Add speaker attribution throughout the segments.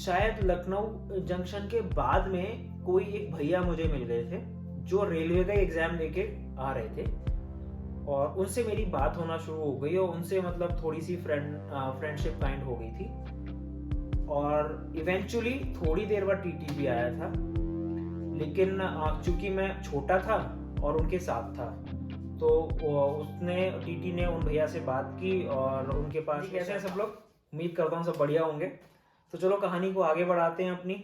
Speaker 1: शायद लखनऊ जंक्शन के बाद में कोई एक भैया मुझे मिल गए थे जो रेलवे का एग्जाम देके आ रहे थे, और उनसे मेरी बात होना शुरू हो गई और उनसे मतलब थोड़ी सी फ्रेंडशिप काइंड हो गई थी। और इवेंचुअली थोड़ी देर बाद टीटी भी आया था, लेकिन चूंकि मैं छोटा था और उनके साथ था, तो उसने टीटी ने उन भैया से बात की और उनके पास कैसे हैं सब लोग, उम्मीद करता हूँ सब बढ़िया होंगे। तो चलो कहानी को आगे बढ़ाते हैं अपनी।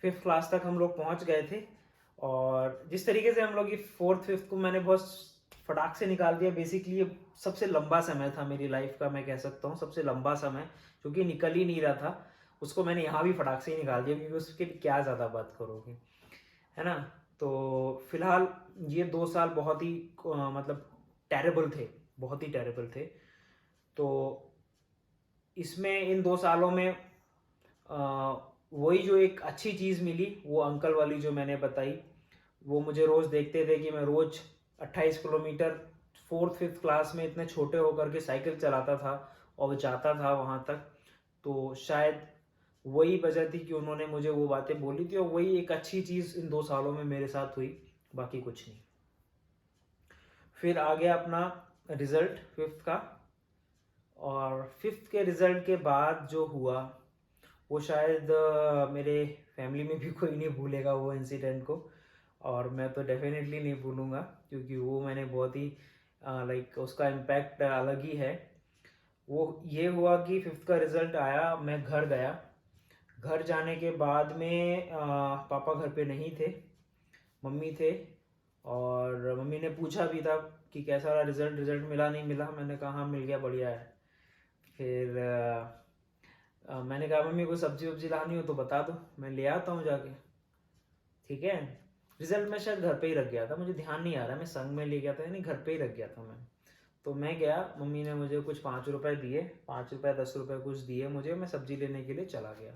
Speaker 1: 5th क्लास तक हम लोग पहुंच गए थे, और जिस तरीके से हम लोग ये 4th 5th को मैंने बहुत फटाक से निकाल दिया। बेसिकली ये सबसे लंबा समय था मेरी लाइफ का, मैं कह सकता हूँ सबसे लंबा समय, क्योंकि निकल ही नहीं रहा था। उसको मैंने यहाँ भी फटाक से ही निकाल दिया, क्योंकि उसके क्या ज़्यादा बात करोगे, है ना। तो फिलहाल ये 2 साल बहुत ही मतलब टेरेबल थे, बहुत ही टेरेबल थे। तो इसमें इन 2 सालों में वही जो एक अच्छी चीज़ मिली, वो अंकल वाली जो मैंने बताई, वो मुझे रोज़ देखते थे कि मैं रोज़ 28 किलोमीटर 4th 5th क्लास में इतने छोटे होकर के साइकिल चलाता था और जाता था वहाँ तक। तो शायद वही वजह थी कि उन्होंने मुझे वो बातें बोली थी, और वही एक अच्छी चीज़ इन 2 सालों में मेरे साथ हुई, बाकी कुछ नहीं। फिर आ गया अपना रिज़ल्ट 5th का, और 5th के रिज़ल्ट के बाद जो हुआ वो शायद मेरे फैमिली में भी कोई नहीं भूलेगा वो इंसिडेंट को, और मैं तो डेफिनेटली नहीं भूलूंगा, क्योंकि वो मैंने बहुत ही लाइक उसका इम्पैक्ट अलग ही है। वो ये हुआ कि 5th का रिज़ल्ट आया, मैं घर गया। घर जाने के बाद में पापा घर पे नहीं थे, मम्मी थे। और मम्मी ने पूछा भी था कि कैसा रहा रिज़ल्ट, रिज़ल्ट मिला नहीं मिला। मैंने कहा हाँ मिल गया, बढ़िया है। फिर मैंने कहा मम्मी को सब्जी वब्जी लानी हो तो बता दो, मैं ले आता हूँ जाके, ठीक है। रिजल्ट मैं शायद घर पे ही रख गया था, मुझे ध्यान नहीं आ रहा, मैं संग में ले गया था यानी घर पे ही रख गया था मैं। तो मैं गया, मम्मी ने मुझे कुछ 5 रुपए दिए, 5 रुपए 10 रुपए कुछ दिए मुझे, मैं सब्जी लेने के लिए चला गया।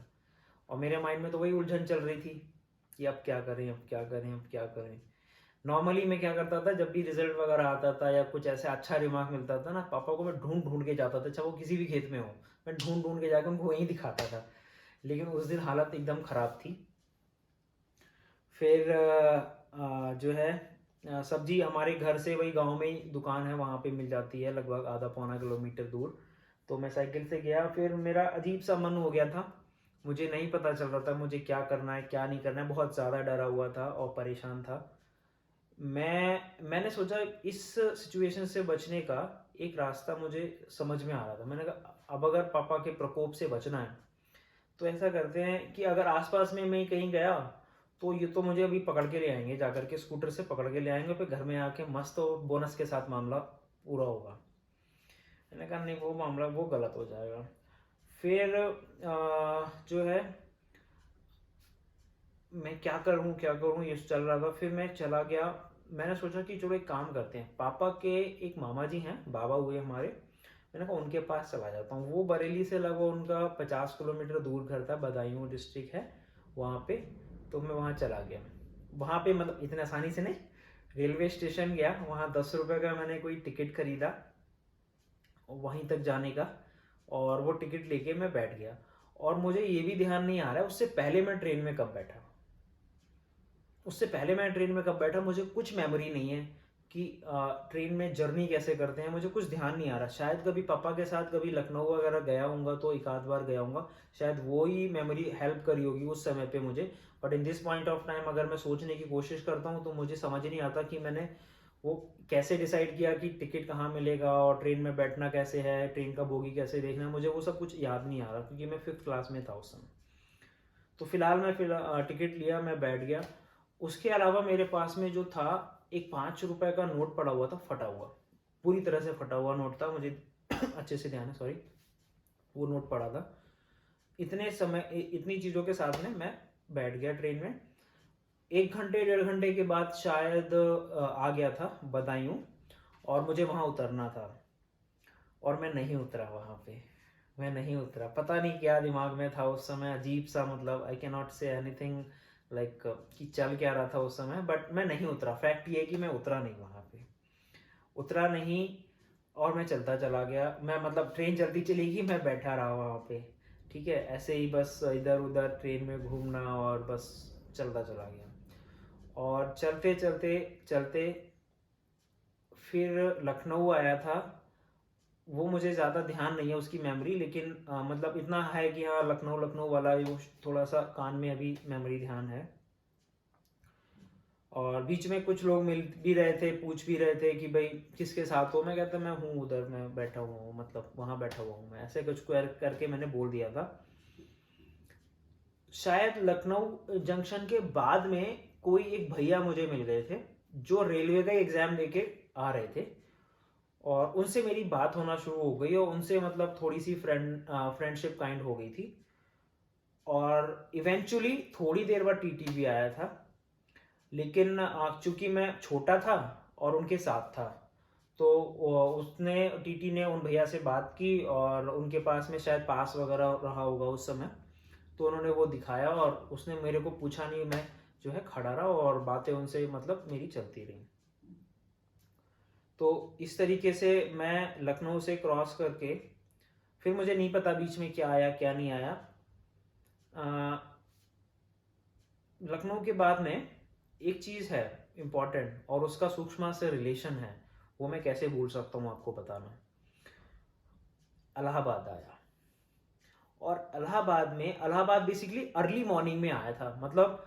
Speaker 1: और मेरे माइंड में तो वही उलझन चल रही थी कि अब क्या करें, अब क्या करें, अब क्या करें। नॉर्मली मैं क्या करता था, जब भी रिजल्ट वगैरह आता था या कुछ ऐसे अच्छा रिमार्क मिलता था ना, पापा को मैं ढूंढ ढूंढ के जाता था, चाहे वो किसी भी खेत में हो, मैं ढूंढ ढूंढ के जाकर उनको वहीं दिखाता था। लेकिन उस दिन हालत एकदम ख़राब थी। फिर जो है सब्जी हमारे घर से वही गांव में ही दुकान है, वहाँ पे मिल जाती है लगभग आधा पौना किलोमीटर दूर। तो मैं साइकिल से गया। फिर मेरा अजीब सा मन हो गया था, मुझे नहीं पता चल रहा था मुझे क्या करना है क्या नहीं करना है, बहुत ज़्यादा डरा हुआ था और परेशान था। मैंने सोचा इस सिचुएशन से बचने का एक रास्ता मुझे समझ में आ रहा था। मैंने कहा अब अगर पापा के प्रकोप से बचना है तो ऐसा करते हैं कि अगर आसपास में मैं कहीं गया तो ये तो मुझे अभी पकड़ के ले आएंगे, जाकर के स्कूटर से पकड़ के ले आएंगे, फिर घर में आके मस्त और बोनस के साथ मामला पूरा होगा। मैंने कहा नहीं, वो मामला वो गलत हो जाएगा। फिर जो है मैं क्या करूँ ये चल रहा था। फिर मैं चला गया, मैंने सोचा कि चलो एक काम करते हैं, पापा के एक मामा जी हैं, बाबा हुए हमारे, मैंने कहा उनके पास चला जाता हूँ। वो बरेली से लगभग उनका 50 किलोमीटर दूर घर था, बदायूं डिस्ट्रिक्ट है वहाँ पे। तो मैं वहाँ चला गया। वहाँ पे मतलब इतनी आसानी से नहीं, रेलवे स्टेशन गया, वहाँ 10 रुपये का मैंने कोई टिकट खरीदा वहीं तक जाने का, और वो टिकट लेके मैं बैठ गया। और मुझे ये भी ध्यान नहीं आ रहा है उससे पहले मैं ट्रेन में कब बैठा, उससे पहले मैं ट्रेन में कब बैठा मुझे कुछ मेमोरी नहीं है कि ट्रेन में जर्नी कैसे करते हैं, मुझे कुछ ध्यान नहीं आ रहा। शायद कभी पापा के साथ कभी लखनऊ वगैरह गया हूँगा तो एक आध बार गया हूँगा, शायद वो ही मेमोरी हेल्प करी होगी उस समय पे मुझे। But in this point of time अगर मैं सोचने की कोशिश करता हूँ तो मुझे समझ नहीं आता कि मैंने वो कैसे डिसाइड किया कि टिकट कहाँ मिलेगा और ट्रेन में बैठना कैसे है, ट्रेन का बोगी कैसे देखना है, मुझे वो सब कुछ याद नहीं आ रहा, क्योंकि मैं 5th क्लास में था उस समय। तो फिलहाल मैं टिकट लिया, मैं बैठ गया। उसके अलावा मेरे पास में जो था एक 5 रुपए का नोट पड़ा हुआ था, फटा हुआ, पूरी तरह से फटा हुआ नोट था, मुझे अच्छे से ध्यान है, सॉरी, वो नोट पड़ा था। इतने समय इतनी चीज़ों के साथ में मैं बैठ गया ट्रेन में। 1 घंटे 1.5 घंटे के बाद शायद आ गया था बदायूं, और मुझे वहाँ उतरना था, और मैं नहीं उतरा वहाँ पे। मैं नहीं उतरा, पता नहीं क्या दिमाग में था उस समय, अजीब सा, मतलब I can not say anything like कि चल क्या रहा था उस समय, बट मैं नहीं उतरा। फैक्ट ये है कि मैं उतरा नहीं वहाँ पे, उतरा नहीं। और मैं चलता चला गया, मैं मतलब ट्रेन चलती चली गई, मैं बैठा रहा वहाँ पे। ठीक है, ऐसे ही बस इधर उधर ट्रेन में घूमना और बस चलता चला गया। और चलते चलते चलते फिर लखनऊ आया था। वो मुझे ज़्यादा ध्यान नहीं है उसकी मेमोरी, लेकिन मतलब इतना है कि हाँ लखनऊ लखनऊ वाला वो थोड़ा सा कान में अभी मेमोरी ध्यान है। और बीच में कुछ लोग मिल भी रहे थे, पूछ भी रहे थे कि भाई किसके साथ हो। मैं कहता मैं हूँ उधर, मैं बैठा हुआ हूँ, मतलब वहाँ बैठा हुआ हूँ मैं, ऐसे कुछ करके मैंने बोल दिया था। शायद लखनऊ जंक्शन के बाद में कोई एक भैया मुझे मिल गए थे जो रेलवे का एग्ज़ाम देके आ रहे थे, और उनसे मेरी बात होना शुरू हो गई और उनसे मतलब थोड़ी सी फ्रेंडशिप काइंड हो गई थी। और इवेंचुअली थोड़ी देर बाद टीटी भी आया था, लेकिन चूंकि मैं छोटा था और उनके साथ था, तो उसने टीटी ने उन भैया से बात की और उनके पास में शायद पास वगैरह रहा होगा उस समय, तो उन्होंने वो दिखाया और उसने मेरे को पूछा नहीं, मैं जो है खड़ा रहा और बातें उनसे मतलब मेरी चलती रही। तो इस तरीके से मैं लखनऊ से क्रॉस करके, फिर मुझे नहीं पता बीच में क्या आया क्या नहीं आया। लखनऊ के बाद में एक चीज़ है इम्पॉर्टेंट, और उसका सूक्ष्म से रिलेशन है, वो मैं कैसे भूल सकता हूँ आपको बताना। इलाहाबाद आया, और इलाहाबाद बेसिकली अर्ली मॉर्निंग में आया था। मतलब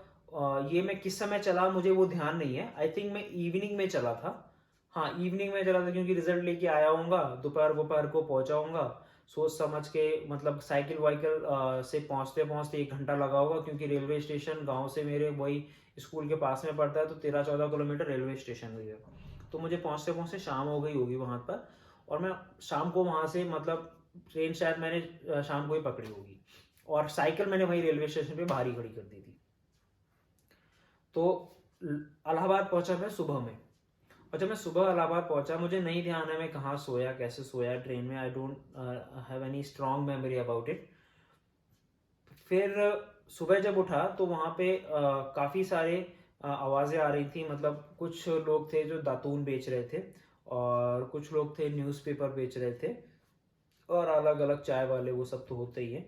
Speaker 1: ये मैं किस समय चला मुझे वो ध्यान नहीं है, आई थिंक मैं इवनिंग में चला था। हाँ इवनिंग में चला था, क्योंकि रिजल्ट लेके आया हूँगा, दोपहर दोपहर को पहुँचा, सोच समझ के, मतलब साइकिल वाइकिल से पहुँचते पहुँचते 1 घंटा लगा होगा, क्योंकि रेलवे स्टेशन गाँव से मेरे वही स्कूल के पास में पड़ता है, तो 13-14 किलोमीटर रेलवे स्टेशन हुई है। तो मुझे पहुँचते पहुँचते शाम हो गई होगी वहाँ पर, और मैं शाम को वहाँ से मतलब ट्रेन शायद मैंने शाम को ही पकड़ी होगी, और साइकिल मैंने वहीं रेलवे स्टेशन पे बाहर ही खड़ी कर दी थी। तो इलाहाबाद पहुंचा मैं सुबह में, और जब मैं सुबह इलाहाबाद पहुंचा, मुझे नहीं ध्यान है मैं कहाँ सोया कैसे सोया ट्रेन में, I don't have any strong memory about it. फिर सुबह जब उठा तो वहाँ पे काफ़ी सारे आवाज़ें आ रही थी, मतलब कुछ लोग थे जो दातून बेच रहे थे, और कुछ लोग थे न्यूज़पेपर बेच रहे थे, और अलग अलग चाय वाले, वो सब तो होते ही हैं।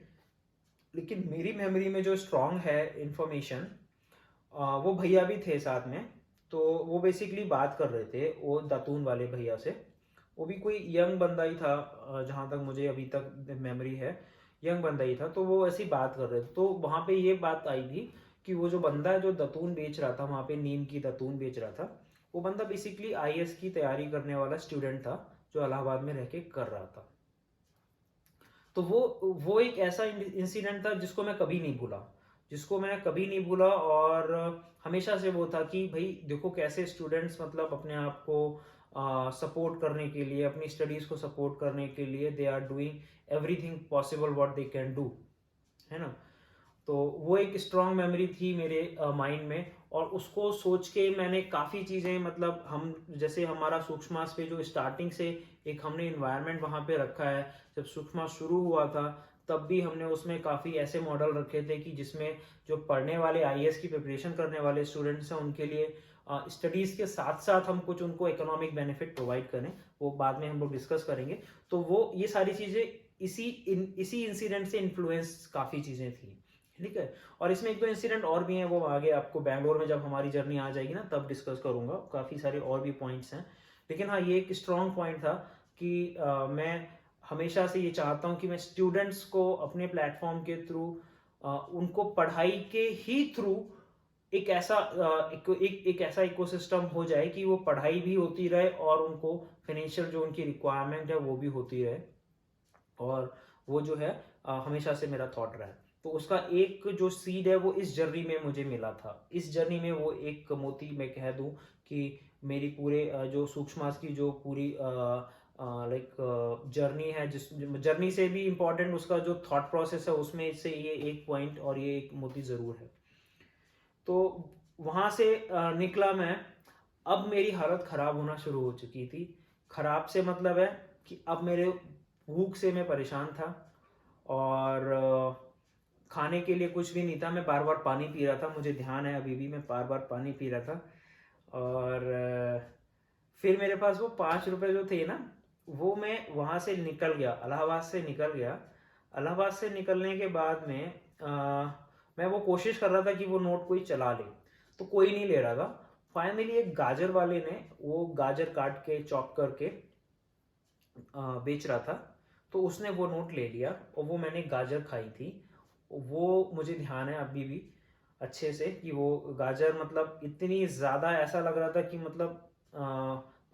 Speaker 1: लेकिन मेरी मेमोरी में जो स्ट्रांग है इंफॉर्मेशन, वो भैया भी थे साथ में। तो वो बेसिकली बात कर रहे थे वो दातून वाले भैया से। वो भी कोई यंग बंदा ही था, जहाँ तक मुझे अभी तक मेमोरी है, यंग बंदा ही था। तो वो ऐसी बात कर रहे थे, तो वहाँ पे ये बात आई थी कि वो जो बंदा है जो दातून बेच रहा था वहाँ पे, नीम की दातून बेच रहा था, वो बंदा बेसिकली आईएएस की तैयारी करने वाला स्टूडेंट था, जो इलाहाबाद में रह के कर रहा था। तो वो एक ऐसा इंसिडेंट था जिसको मैं कभी नहीं भूला, जिसको मैं कभी नहीं भूला। और हमेशा से वो था कि भाई देखो कैसे स्टूडेंट्स मतलब अपने आप को सपोर्ट करने के लिए, अपनी स्टडीज़ को सपोर्ट करने के लिए, they are doing everything possible what they can do, है ना। तो वो एक स्ट्रॉन्ग मेमोरी थी मेरे माइंड में, और उसको सोच के मैंने काफ़ी चीज़ें, मतलब हम जैसे हमारा सूक्ष्मास पे जो स्टार्टिंग से एक हमने इन्वायरमेंट वहाँ पे रखा है, जब सूक्ष्मास शुरू हुआ था तब भी हमने उसमें काफ़ी ऐसे मॉडल रखे थे कि जिसमें जो पढ़ने वाले आईएएस की प्रिपरेशन करने वाले स्टूडेंट्स हैं उनके लिए स्टडीज़ के साथ साथ हम कुछ उनको इकोनॉमिक बेनिफिट प्रोवाइड करें, वो बाद में हम लोग डिस्कस करेंगे। तो वो ये सारी चीज़ें इसी इंसिडेंट से इन्फ्लुएंस काफ़ी चीज़ें थी, ठीक है। और इसमें एक दो इंसिडेंट और भी हैं, वो आगे आपको बैंगलोर में जब हमारी जर्नी आ जाएगी ना तब डिस्कस करूंगा, काफ़ी सारे और भी पॉइंट्स हैं। लेकिन हाँ ये एक स्ट्रॉन्ग पॉइंट था कि मैं हमेशा से ये चाहता हूँ कि मैं स्टूडेंट्स को अपने प्लेटफॉर्म के थ्रू उनको पढ़ाई के ही थ्रू एक ऐसा एक ऐसा इकोसिस्टम हो जाए कि वो पढ़ाई भी होती रहे और उनको फाइनेंशियल जो उनकी रिक्वायरमेंट है वो भी होती रहे। और वो जो है हमेशा से मेरा थॉट रहा है। तो उसका एक जो सीड है वो इस जर्नी में मुझे मिला था, इस जर्नी में वो एक मोती मैं कह दूं कि मेरी पूरे जो सूक्ष्मास की जो पूरी लाइक जर्नी है, जिस जर्नी से भी इम्पोर्टेंट उसका जो थॉट प्रोसेस है उसमें से ये एक पॉइंट और ये एक मोती ज़रूर है। तो वहाँ से निकला मैं। अब मेरी हालत ख़राब होना शुरू हो चुकी थी। ख़राब से मतलब है कि अब मेरे भूख से मैं परेशान था, और खाने के लिए कुछ भी नहीं था। मैं बार बार पानी पी रहा था, मुझे ध्यान है अभी भी मैं बार बार पानी पी रहा था। और फिर मेरे पास वो 5 रुपए जो थे ना, वो मैं वहाँ से निकल गया, इलाहाबाद से निकल गया। इलाहाबाद से निकलने के बाद में मैं वो कोशिश कर रहा था कि वो नोट कोई चला ले, तो कोई नहीं ले रहा था। फाइनली एक गाजर वाले ने वो गाजर काट के चॉप करके बेच रहा था, तो उसने वो नोट ले लिया और वो मैंने गाजर खाई थी। वो मुझे ध्यान है अभी भी अच्छे से कि वो गाजर मतलब इतनी ज़्यादा ऐसा लग रहा था कि मतलब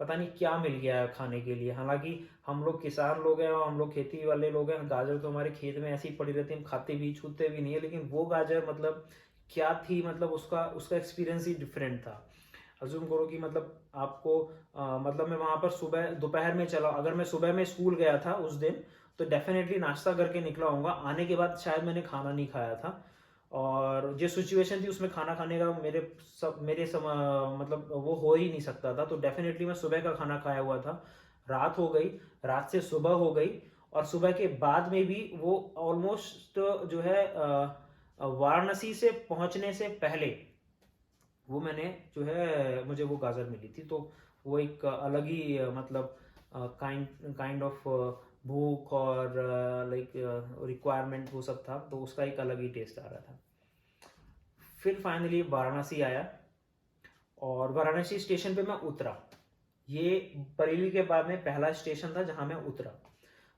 Speaker 1: पता नहीं क्या मिल गया है खाने के लिए। हालांकि हम लोग किसान लोग हैं और हम लोग खेती वाले लोग हैं, गाजर तो हमारे खेत में ऐसी ही पड़ी रहती है, हम खाते भी छूते भी नहीं है, लेकिन वो गाजर मतलब क्या थी, मतलब उसका उसका एक्सपीरियंस ही डिफरेंट था। अज्यूम करो कि मतलब आपको मतलब मैं वहाँ पर सुबह दोपहर में चला, अगर मैं सुबह में स्कूल गया था उस दिन तो डेफिनेटली नाश्ता करके निकला होऊंगा, आने के बाद शायद मैंने खाना नहीं खाया था। और जो सिचुएशन थी उसमें खाना खाने का मतलब वो हो ही नहीं सकता था, तो डेफिनेटली मैं सुबह का खाना खाया हुआ था। रात हो गई, रात से सुबह हो गई, और सुबह के बाद में भी वो ऑलमोस्ट जो है वाराणसी से पहुंचने से पहले वो मैंने जो है मुझे वो गाजर मिली थी। तो वो एक अलग ही मतलब काइंड काइंड ऑफ भूख और लाइक रिक्वायरमेंट वो सब था, तो उसका एक अलग ही टेस्ट आ रहा था। फिर फाइनली वाराणसी आया और वाराणसी स्टेशन पे मैं उतरा। ये बरेली के बाद में पहला स्टेशन था जहाँ मैं उतरा।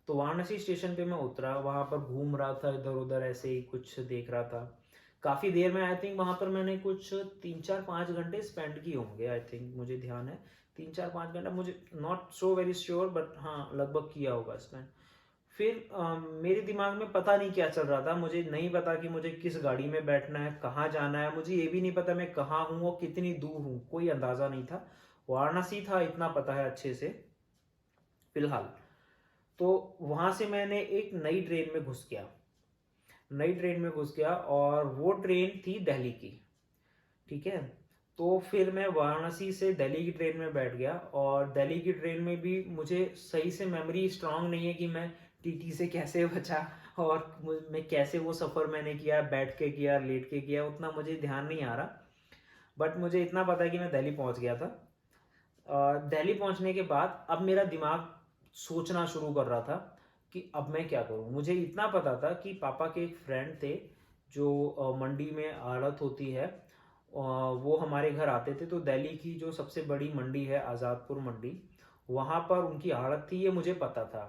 Speaker 1: तो वाराणसी स्टेशन पे मैं उतरा, वहाँ पर घूम रहा था इधर उधर, ऐसे ही कुछ देख रहा था। काफ़ी देर में, आई थिंक वहाँ पर मैंने कुछ 3-4-5 घंटे स्पेंड किए होंगे, आई थिंक मुझे ध्यान है 3-4-5 घंटा, मुझे not so very sure but हाँ लगभग किया होगा स्पेंड। फिर मेरे दिमाग में पता नहीं क्या चल रहा था, मुझे नहीं पता कि मुझे किस गाड़ी में बैठना है, कहाँ जाना है, मुझे ये भी नहीं पता मैं कहाँ हूँ और कितनी दूर हूँ, कोई अंदाज़ा नहीं था। वाराणसी था इतना पता है अच्छे से फिलहाल। तो वहाँ से मैंने एक नई ट्रेन में घुस गया, और वो ट्रेन थी दिल्ली की। ठीक है, तो फिर मैं वाराणसी से दिल्ली की ट्रेन में बैठ गया, और दिल्ली की ट्रेन में भी मुझे सही से मेमोरी स्ट्रांग नहीं है कि मैं टीटी से कैसे बचा और मैं कैसे वो सफ़र मैंने किया, बैठ के किया लेट के किया, उतना मुझे ध्यान नहीं आ रहा। बट मुझे इतना पता है कि मैं दिल्ली पहुंच गया था। दिल्ली पहुंचने के बाद अब मेरा दिमाग सोचना शुरू कर रहा था कि अब मैं क्या करूं। मुझे इतना पता था कि पापा के एक फ्रेंड थे जो मंडी में आड़त होती है, वो हमारे घर आते थे। तो दिल्ली की जो सबसे बड़ी मंडी है आज़ादपुर मंडी, वहाँ पर उनकी आड़त थी, ये मुझे पता था।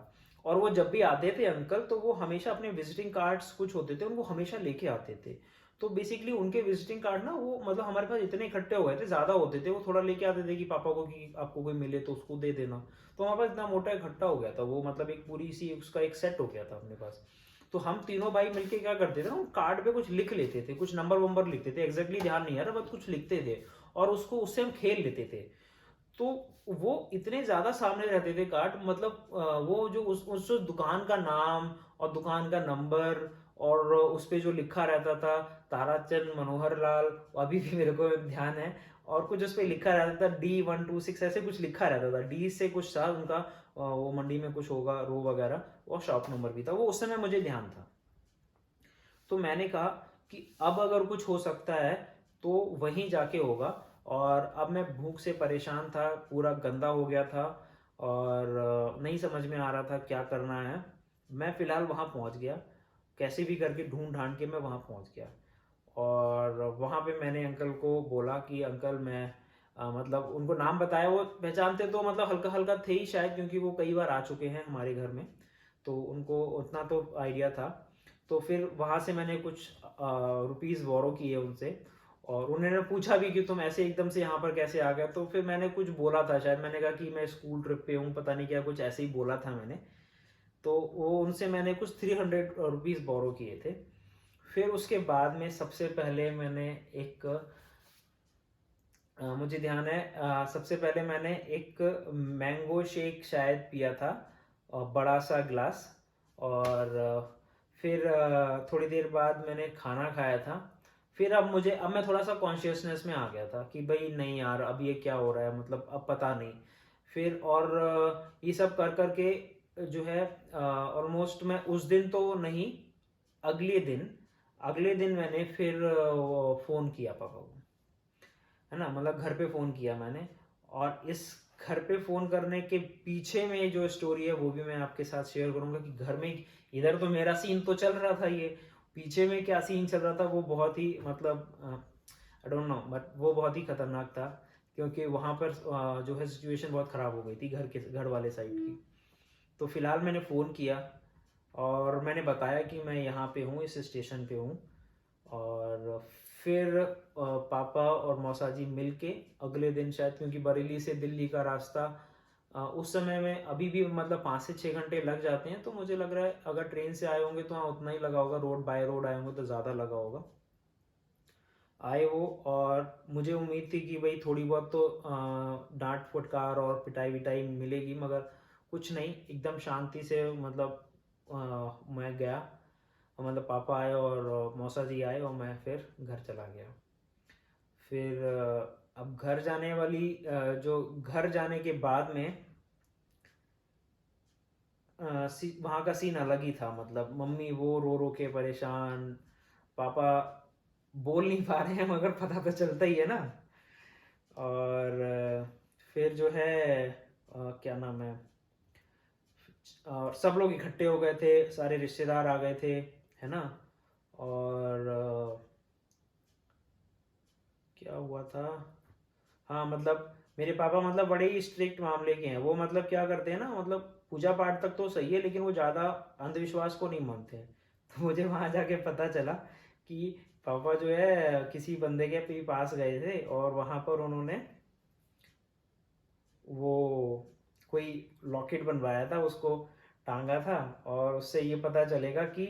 Speaker 1: और वो जब भी आते थे अंकल, तो वो हमेशा अपने विजिटिंग कार्ड्स कुछ होते थे उनको हमेशा लेके आते थे। तो बेसिकली उनके विजिटिंग कार्ड ना वो मतलब हमारे पास इतने इकट्ठे हो गए थे, ज़्यादा होते थे, वो थोड़ा लेके आते थे कि पापा को कि आपको कोई मिले तो उसको दे देना। तो हमारे पास इतना मोटा इकट्ठा हो गया था वो, मतलब एक पूरी सी उसका एक सेट हो गया था अपने पास। तो हम तीनों भाई मिलके क्या करते थे ना, कार्ड पे कुछ लिख लेते थे, कुछ नंबर वंबर लिखते थे, एग्जैक्टली ध्यान नहीं आ रहा बट कुछ लिखते थे, और उसको उससे हम खेल लेते थे। तो वो इतने ज्यादा सामने रहते थे कार्ड, मतलब वो जो उस दुकान का नाम और दुकान का नंबर, और उस पे जो लिखा रहता था ताराचंद मनोहर लाल, अभी भी मेरे को ध्यान है। और कुछ उस पे लिखा रहता था D126, ऐसे कुछ लिखा रहता था, डी से कुछ था उनका वो मंडी में कुछ होगा रो वगैरह, और शॉप नंबर भी था, वो उस समय मुझे ध्यान था। तो मैंने कहा कि अब अगर कुछ हो सकता है तो वहीं जाके होगा। और अब मैं भूख से परेशान था, पूरा गंदा हो गया था, और नहीं समझ में आ रहा था क्या करना है। मैं फ़िलहाल वहाँ पहुँच गया, कैसे भी करके ढूंढ ढांड के मैं वहाँ पहुँच गया। और वहाँ पे मैंने अंकल को बोला कि अंकल मैं मतलब उनको नाम बताया, वो पहचानते तो मतलब हल्का हल्का थे ही शायद, क्योंकि वो कई बार आ चुके हैं हमारे घर में, तो उनको उतना तो आइडिया था। तो फिर वहाँ से मैंने कुछ रुपीज़ बोरो किए उनसे, और उन्होंने पूछा भी कि तुम ऐसे एकदम से यहाँ पर कैसे आ गए। तो फिर मैंने कुछ बोला था, शायद मैंने कहा कि मैं स्कूल ट्रिप पे हूँ, पता नहीं क्या कुछ ऐसे ही बोला था मैंने। तो वो उनसे मैंने कुछ 300 रुपीज़ बोरो किए थे। फिर उसके बाद में सबसे पहले मैंने एक मुझे ध्यान है सबसे पहले मैंने एक मैंगो शेक शायद पिया था, बड़ा सा ग्लास। और फिर थोड़ी देर बाद मैंने खाना खाया था। फिर अब मैं थोड़ा सा कॉन्शियसनेस में आ गया था कि भाई नहीं यार अब ये क्या हो रहा है, मतलब अब पता नहीं। फिर और ये सब कर कर के जो है ऑलमोस्ट मैं उस दिन तो नहीं, अगले दिन मैंने फिर फ़ोन किया पापा को, है ना, मतलब घर पे फ़ोन किया मैंने। और इस घर पे फ़ोन करने के पीछे में जो स्टोरी है वो भी मैं आपके साथ शेयर करूँगा कि घर में इधर तो मेरा सीन तो चल रहा था ये, पीछे में क्या सीन चल रहा था वो बहुत ही मतलब आई डोंट नो बट वो बहुत ही खतरनाक था क्योंकि वहाँ पर जो है सिचुएशन बहुत ख़राब हो गई थी घर वाले साइड की। तो फिलहाल मैंने फ़ोन किया और मैंने बताया कि मैं यहाँ पे हूँ, इस स्टेशन पे हूँ। और फिर पापा और मौसा जी मिल के अगले दिन शायद, क्योंकि बरेली से दिल्ली का रास्ता उस समय में अभी भी मतलब 5 से 6 घंटे लग जाते हैं, तो मुझे लग रहा है अगर ट्रेन से आए होंगे तो हाँ उतना ही लगा होगा, रोड बाय रोड आए होंगे तो ज़्यादा लगा होगा। आए वो, और मुझे उम्मीद थी कि भाई थोड़ी बहुत तो डांट फटकार और पिटाई विटाई मिलेगी, मगर कुछ नहीं, एकदम शांति से मतलब मैं गया, मतलब पापा आए और मौसा जी आए और मैं फिर घर चला गया। फिर अब जो घर जाने के बाद में वहाँ का सीन अलग ही था। मतलब मम्मी वो रो रो के परेशान, पापा बोल नहीं पा रहे हैं मगर पता तो चलता ही है ना। और फिर जो है क्या नाम है, और सब लोग इकट्ठे हो गए थे, सारे रिश्तेदार आ गए थे, है ना। और क्या हुआ था, हाँ मतलब मेरे पापा मतलब बड़े ही स्ट्रिक्ट मामले के हैं। वो मतलब क्या करते हैं ना, मतलब पूजा पाठ तक तो सही है लेकिन वो ज़्यादा अंधविश्वास को नहीं मानते हैं। तो मुझे वहाँ जाके पता चला कि पापा जो है किसी बंदे के पास गए थे और वहाँ पर उन्होंने वो कोई लॉकेट बनवाया था, उसको टांगा था। और उससे ये पता चलेगा कि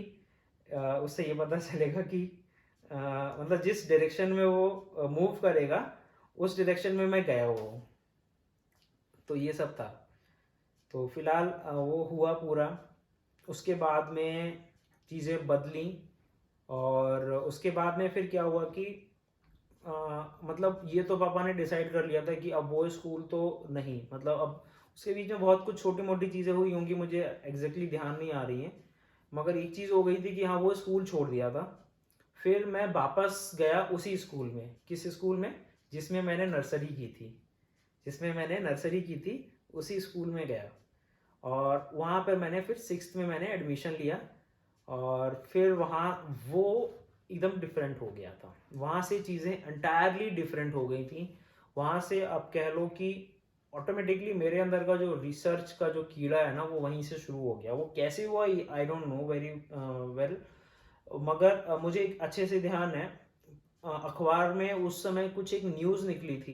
Speaker 1: मतलब जिस डायरेक्शन में वो मूव करेगा उस डायरेक्शन में मैं गया हूँ। तो ये सब था। तो फिलहाल वो हुआ पूरा। उसके बाद में चीज़ें बदली, और उसके बाद में फिर क्या हुआ कि मतलब ये तो पापा ने डिसाइड कर लिया था कि अब वो स्कूल तो नहीं, मतलब अब उसके बीच में बहुत कुछ छोटी मोटी चीज़ें हुई होंगी, मुझे एग्जैक्टली ध्यान नहीं आ रही हैं, मगर एक चीज़ हो गई थी कि हाँ वो स्कूल छोड़ दिया था। फिर मैं वापस गया उसी स्कूल में, किस स्कूल में, जिसमें मैंने नर्सरी की थी, उसी स्कूल में गया। और वहाँ पर मैंने फिर 6th में मैंने एडमिशन लिया। और फिर वहाँ वो एकदम डिफरेंट हो गया था, वहाँ से चीज़ें एंटायरली डिफरेंट हो गई थी। वहाँ से अब कह लो कि ऑटोमेटिकली मेरे अंदर का जो रिसर्च का जो कीड़ा है ना वो वहीं से शुरू हो गया। वो कैसे हुआ I don't know very well, मगर मुझे एक अच्छे से ध्यान है, अखबार में उस समय कुछ एक न्यूज़ निकली थी।